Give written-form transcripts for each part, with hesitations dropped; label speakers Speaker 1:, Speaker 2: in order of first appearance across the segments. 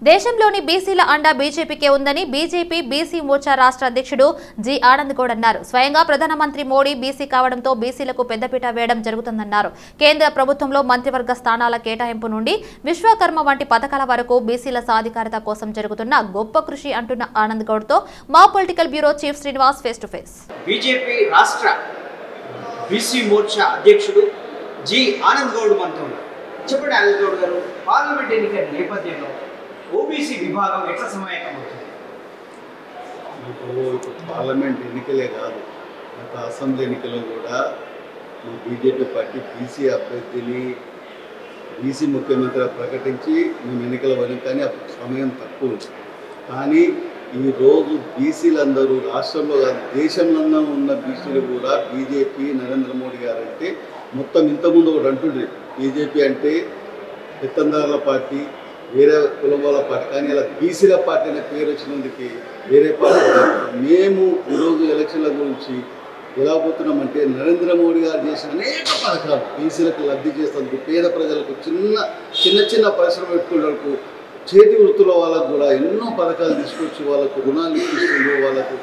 Speaker 1: దేశంలోని బీసీల అండ బీజేపీకే ఉందని బీజేపీ బీసీ మోర్చా రాష్ట్ర అధ్యక్షుడు జి ఆనంద్ గౌడ్ అన్నారు. స్వయంగా ప్రధానమంత్రి మోడీ బీసీ కావడంతో బీసీలకు పెద్దపీట వేయడం జరుగుతుందన్నారు. కేంద్ర ప్రభుత్వంలో మంత్రివర్గ స్థానాల కేటాయింపు నుండి విశ్వకర్మ వంటి పథకాల వరకు బీసీల సాధికారత కోసం జరుగుతున్న గొప్ప కృషి అంటున్న ఆనంద్ గౌడ్ తో మా political bureau chief Srinivas face to face.
Speaker 2: BJP రాష్ట్ర బీసీ మోర్చా అధ్యక్షుడు జి ఆనంద్ గౌడ్ మనతో ఉన్నారు. చెప్పండి ఆనంద్ గౌడ్ గారు, పార్లమెంట్ ఎన్నికల నేపథ్యంలో ఓబీసీ విభాగం ఎట్లా సమాయత్తమవుతుంది?
Speaker 3: ఇప్పుడు పార్లమెంట్ ఎన్నికలే కాదు, గత అసెంబ్లీ ఎన్నికల్లో కూడా బీజేపీ పార్టీ బీసీ అభ్యర్థిని బీసీ ముఖ్యమంత్రిగా ప్రకటించి మేము ఎన్నికల వరకు, కానీ అప్పుడు సమయం తక్కువ ఉంది. కానీ ఈరోజు బీసీలందరూ రాష్ట్రంలో కాదు దేశంలో ఉన్న బీసీలు కూడా బీజేపీ నరేంద్ర మోడీ గారు అంటే మొత్తం ఇంతకుముందు ఒకటి అంటుండ్రి, బీజేపీ అంటే పెత్తందారుల పార్టీ, వేరే కులం వాళ్ళ పార్టీ, కానీ ఇలా బీసీల పార్టీ అనే పేరు వచ్చినందుకు వేరే పార్టీ. మేము ఈరోజు ఎలక్షన్ల గురించి ఎలా పోతున్నామంటే నరేంద్ర మోడీ గారు చేసిన అనేక పథకాలు బీసీలకు లబ్ధి చేసేందుకు, పేద ప్రజలకు చిన్న చిన్న పరిశ్రమ పెట్టుకునేందుకు, చేతి వృత్తుల వాళ్ళకు కూడా ఎన్నో పథకాలు తీసుకొచ్చి వాళ్ళకు రుణాలు ఇప్పిస్తుంది, వాళ్ళకు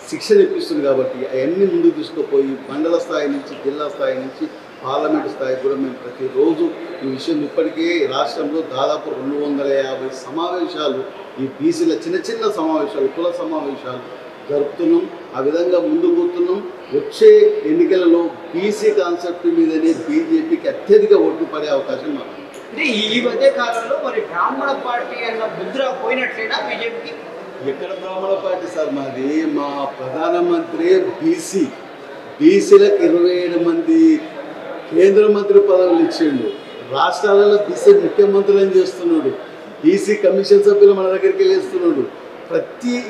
Speaker 3: శిక్షణ ఇప్పిస్తుంది. కాబట్టి అవన్నీ ముందుకు తీసుకుపోయి మండల స్థాయి నుంచి జిల్లా స్థాయి నుంచి పార్లమెంట్ స్థాయికి కూడా మేము ప్రతిరోజు ఈ విషయం ఇప్పటికే రాష్ట్రంలో దాదాపు 250 సమావేశాలు, ఈ బీసీల చిన్న సమావేశాలు, కుల సమావేశాలు జరుపుతున్నాం. ఆ విధంగా ముందుకు పోతున్నాం. వచ్చే ఎన్నికలలో బీసీ కాన్సెప్ట్ మీదనే బీజేపీకి అత్యధిక ఓట్లు పడే అవకాశం మాకు.
Speaker 2: అంటే ఈ మధ్య కాలంలో మరి బ్రాహ్మణ పార్టీ అన్న ముద్ర పోయినట్లేనా బీజేపీకి?
Speaker 3: ఎక్కడ బ్రాహ్మణ పార్టీ సార్ మాది? మా ప్రధానమంత్రి బీసీలకు 27 మంది కేంద్ర మంత్రి పదవులు ఇచ్చిండు. రాష్ట్రాలలో బీసీ ముఖ్యమంత్రులను చేస్తున్నాడు. బీసీ కమిషన్ సభ్యులు మన దగ్గరికి వేస్తున్నాడు.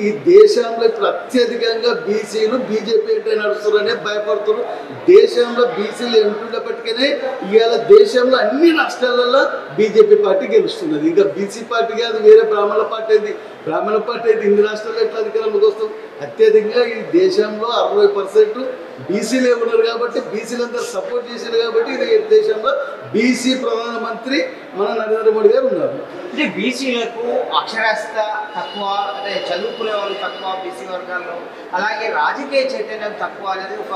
Speaker 3: ఈ దేశంలో ఇప్పుడు అత్యధికంగా బీసీలు బీజేపీ అంటే నడుస్తున్నారనే భయపడుతున్నారు. దేశంలో బీసీలు ఎంటుండేపటికనే ఇవాళ దేశంలో అన్ని రాష్ట్రాలలో బీజేపీ పార్టీ గెలుస్తున్నది. ఇంకా బీసీ పార్టీ కాదు, వేరే బ్రాహ్మణ పార్టీ అయితే ఇన్ని రాష్ట్రాల్లో ఎట్లా అధికారంలోకి వస్తాం? అత్యధికంగా ఈ దేశంలో 60% బీసీలే ఉన్నారు. కాబట్టి బీసీలందరూ సపోర్ట్ చేశారు. కాబట్టి ఇది దేశంలో బీసీ ప్రధానమంత్రి మన నరేంద్ర మోడీ గారు ఉన్నారు.
Speaker 2: అంటే బీసీలకు అక్షరాస్యత తక్కువ, అంటే చదువుకునే వాళ్ళు తక్కువ బీసీ వర్గాల్లో, అలాగే రాజకీయ చైతన్యం తక్కువ అనేది ఒక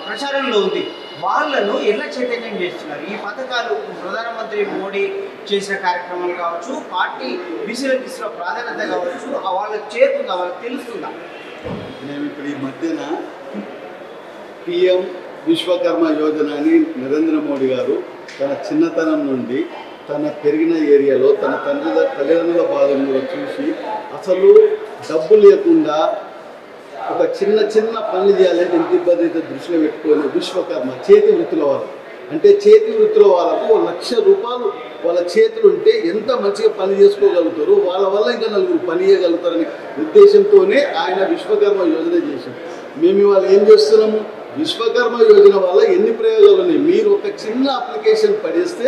Speaker 2: ప్రచారంలో ఉంది. వాళ్ళను ఎలా చైతన్యం చేస్తున్నారు ఈ పథకాలు? ప్రధానమంత్రి మోడీ చేసిన కార్యక్రమాలు కావచ్చు, పార్టీ బీసీలకు ఇస్తున్న ప్రాధాన్యత కావచ్చు, వాళ్ళకి చేరుతుందా, వాళ్ళకి తెలుస్తుందా?
Speaker 3: మేము ఇప్పుడు ఈ మధ్యన పిఎం విశ్వకర్మ యోజన అని నరేంద్ర మోడీ గారు తన చిన్నతనం నుండి తన పెరిగిన ఏరియాలో తన తల్లిదండ్రుల బాధను కూడా చూసి అసలు డబ్బు లేకుండా ఒక చిన్న పనులు చేయాలంటే ఎంత ఇబ్బంది అయితే దృష్టిలో పెట్టుకొని విశ్వకర్మ చేతి వృత్తుల వాళ్ళు, అంటే చేతి వృత్తుల వాళ్ళకు 1,00,000 రూపాయలు వాళ్ళ చేతులు ఉంటే ఎంత మంచిగా పని చేసుకోగలుగుతారు, వాళ్ళ వల్ల ఇంకా నలుగురు పని చేయగలుగుతారనే ఉద్దేశంతోనే ఆయన విశ్వకర్మ యోజన చేశాం. మేము ఇవాళ ఏం చేస్తున్నాము? విశ్వకర్మ యోజన వల్ల ఎన్ని ప్రయోజనాలు ఉన్నాయి. మీరు ఒక చిన్న అప్లికేషన్ పడేస్తే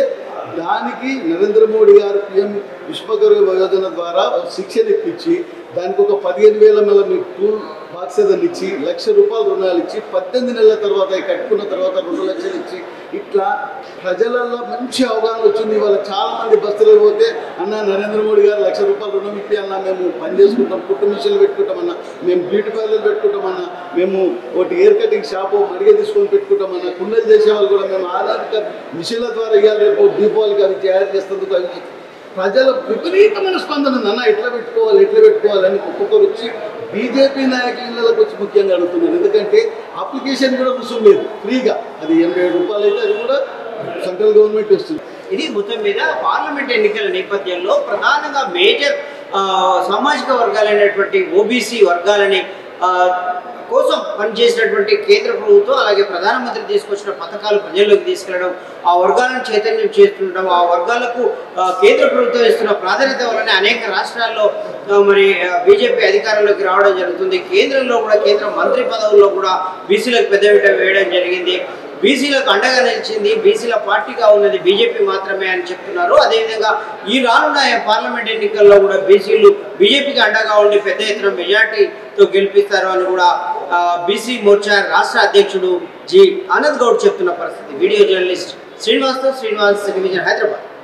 Speaker 3: దానికి నరేంద్ర మోడీ గారు పిఎం విశ్వకర్మ యోజన ద్వారా శిక్షణ ఇప్పించి దానికి ఒక 15,000 మళ్ళీ మీకు టూల్ బాక్స్ ఏదైనా ఇచ్చి 1,00,000 రూపాయలు రుణాలు ఇచ్చి 18 నెలల తర్వాత కట్టుకున్న తర్వాత 2 లక్షలు ఇచ్చి ఇట్లా ప్రజలలో మంచి అవగాహన వచ్చింది. ఇవాళ చాలామంది బస్సులలో పోతే అన్న నరేంద్ర మోడీ గారు 1,00,000 రూపాయలు రుణం ఇప్పి అన్న, మేము పని చేసుకుంటాం, కుట్టు మిషన్లు పెట్టుకుంటామన్నా, మేము బ్యూటీ పార్లర్ పెట్టుకుంటామన్నా, మేము ఒకటి హెయిర్ కటింగ్ షాపు మడిగ తీసుకొని పెట్టుకుంటామన్నా, కుండలు చేసేవాళ్ళు కూడా మేము ఆధారిత మిషన్ల ద్వారా ఇవాళ రేపు దీపావళికి అవి తయారు చేసేందుకు అవి ప్రజల విపరీతమైన స్పందన ఉంది. అన్న ఎట్లా పెట్టుకోవాలని ఒక్కొక్కరు వచ్చి బీజేపీ నాయకులకు వచ్చి ముఖ్యంగా అడుగుతున్నారు. ఎందుకంటే అప్లికేషన్ కూడా రుసుము లేదు, ఫ్రీగా. అది 87 రూపాయలు అయితే అది కూడా సెంట్రల్ గవర్నమెంట్ వస్తుంది.
Speaker 2: ఇది మొత్తం మీద పార్లమెంట్ ఎన్నికల నేపథ్యంలో ప్రధానంగా మేజర్ సామాజిక వర్గాలైనటువంటి ఓబీసీ వర్గాలని కోసం పనిచేసినటువంటి కేంద్ర ప్రభుత్వం, అలాగే ప్రధానమంత్రి తీసుకొచ్చిన పథకాలు ప్రజల్లోకి తీసుకెళ్లడం, ఆ వర్గాలను చైతన్యం చేస్తుండడం, ఆ వర్గాలకు కేంద్ర ప్రభుత్వం ఇస్తున్న ప్రాధాన్యత వల్లనే అనేక రాష్ట్రాల్లో మరి బీజేపీ అధికారంలోకి రావడం జరుగుతుంది. కేంద్రంలో కూడా కేంద్ర మంత్రి పదవుల్లో కూడా బీసీలకు పెద్దపీట వేయడం జరిగింది. బీసీలకు అండగా నిలిచింది, బీసీల పార్టీగా ఉన్నది బీజేపీ మాత్రమే అని చెప్తున్నారు. అదేవిధంగా ఈ రానున్న పార్లమెంట్ ఎన్నికల్లో కూడా బీసీలు బీజేపీకి అండగా ఉండి పెద్ద ఎత్తున మెజార్టీతో గెలిపిస్తారు అని కూడా బీసీ మోర్చా రాష్ట్ర అధ్యక్షుడు జి ఆనంద్ గౌడ్ చెప్తున్న పరిస్థితి. Video journalist Srinivas, Srinivas, Hyderabad.